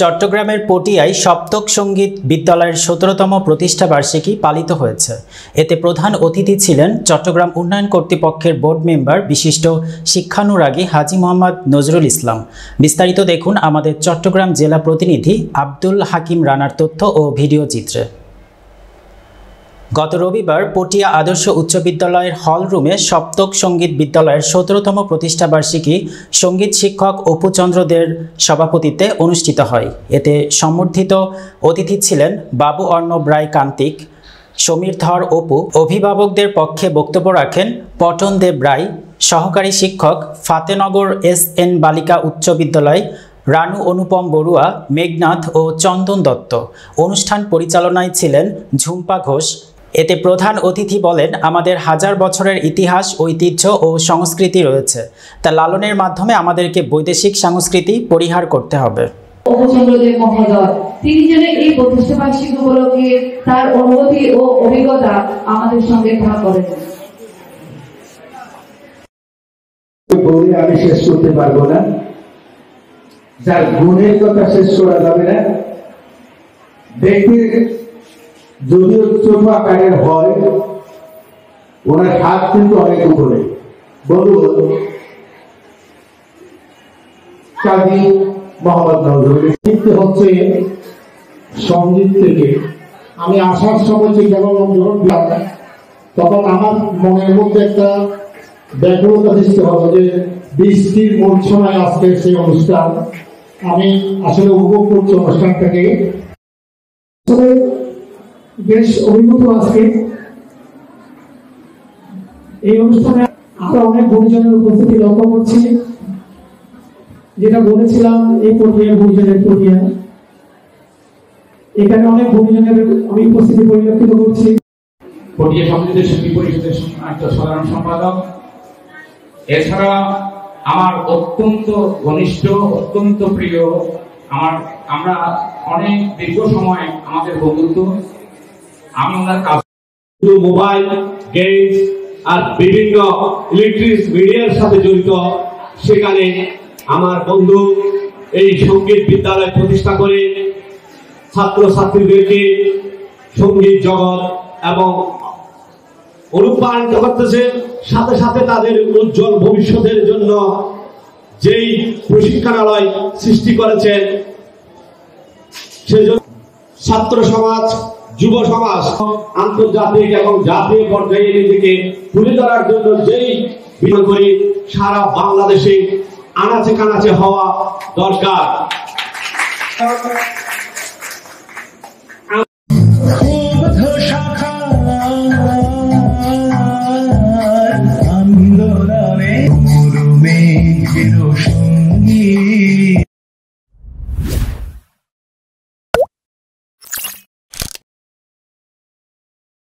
চট্টগ্রামের পটিয়ায় সপ্তক সঙ্গীত বিদ্যালয়ের ১৭তম প্রতিষ্ঠা বার্ষিকী পালিত হয়েছে। এতে প্রধান অতিথি ছিলেন চট্টগ্রাম উন্নয়ন কর্তৃপক্ষের বোর্ড মেম্বার বিশিষ্ট শিক্ষানুরাগী হাজী মোহাম্মদ নজরুল ইসলাম। বিস্তারিত দেখুন আমাদের চট্টগ্রাম জেলা প্রতিনিধি আব্দুল হাকিম রানার তথ্য ও ভিডিও চিত্রে। গত রবিবার পটিয়া আদর্শ উচ্চ বিদ্যালয়ের হল রুমে সপ্তক সঙ্গীত বিদ্যালয়ের ১৭তম প্রতিষ্ঠা বার্ষিকী সঙ্গীত শিক্ষক অপু চন্দ্র দের সভাপতিত্বে অনুষ্ঠিত হয়। এতে সম্বর্ধিত অতিথি ছিলেন বাবু অর্ণব রায় কান্তিক, সমীর ধর অপু। অভিভাবকদের পক্ষে বক্তব্য রাখেন পটন দেব রায়, সহকারী শিক্ষক ফাতেনগর SN বালিকা উচ্চ বিদ্যালয় রানু অনুপম বড়ুয়া, মেঘনাথ ও চন্দন দত্ত। অনুষ্ঠান পরিচালনায় ছিলেন ঝুম্পা ঘোষ। এতে প্রধান অতিথি বলেন, আমাদের হাজার বছরের ইতিহাস, ঐতিহ্য ও সংস্কৃতি রয়েছে, তা লালনের মাধ্যমে আমাদেরকে বৈদেশিক সংস্কৃতি পরিহার করতে হবে। অপচন্দ্রদেব মহোদয় তিনি যেন এই প্রতিষ্ঠা বার্ষিকী উপলক্ষে তার অনুভূতি ও অভিজ্ঞতা আমাদের সঙ্গে ভাগ করেন। আমি শেষ করতে পারবো না, যার গুণের কথা শেষ করা যাবে না। ব্যক্তির যদিও ছোট আকারের হয়, ওনার হাত কিন্তু অনেক উপরে। বলুন কাজী মোহাম্মদ নজরুল হচ্ছে সঙ্গীত থেকে। আমি আসার সময় যে তখন আমার মনের মধ্যে একটা ব্যাকুলতা সৃষ্টি হলো যে বৃষ্টির মূর্ছনায় আজকে সেই অনুষ্ঠান আমি আসলে উপভোগ করছি। অনুষ্ঠানটাকে বেশ অভিভূত আজকে এই অনুষ্ঠানে আমরা অনেক গুরুজনের উপস্থিতি লক্ষ্য করছি। যেটা বলেছিলাম এই পর্যায়ে গুরুজনের পর্যায়ে এখানে অনেক গুরুজনের আমি উপস্থিতি পরিলক্ষিত করছি। পটিয়া সমিতির শিল্পী পরিষদের সাধারণ সম্পাদক, এছাড়া আমার অত্যন্ত ঘনিষ্ঠ, অত্যন্ত প্রিয়, আমরা অনেক দীর্ঘ সময় আমাদের বন্ধুত্ব। আমি ওনার কাজ মোবাইল গেমস আর বিভিন্ন ইলেকট্রিক মিডিয়ার সাথে জড়িত, সেখানে আমার বন্ধু এই সঙ্গীত বিদ্যালয় প্রতিষ্ঠা করে ছাত্রছাত্রীদেরকে সঙ্গীত জগৎ এবং অনুপ্রাণিত করতেছে। সাথে সাথে তাদের উজ্জ্বল ভবিষ্যতের জন্য যেই প্রশিক্ষণালয় সৃষ্টি করেছেন, সেজন্য ছাত্র সমাজ, যুব সমাজ আন্তর্জাতিক এবং জাতীয় পর্যায়ে নিজেকে তুলে ধরার জন্য যেই বিমান করে সারা বাংলাদেশে আনাচে কানাচে হওয়া দরকার। আন্দোলনে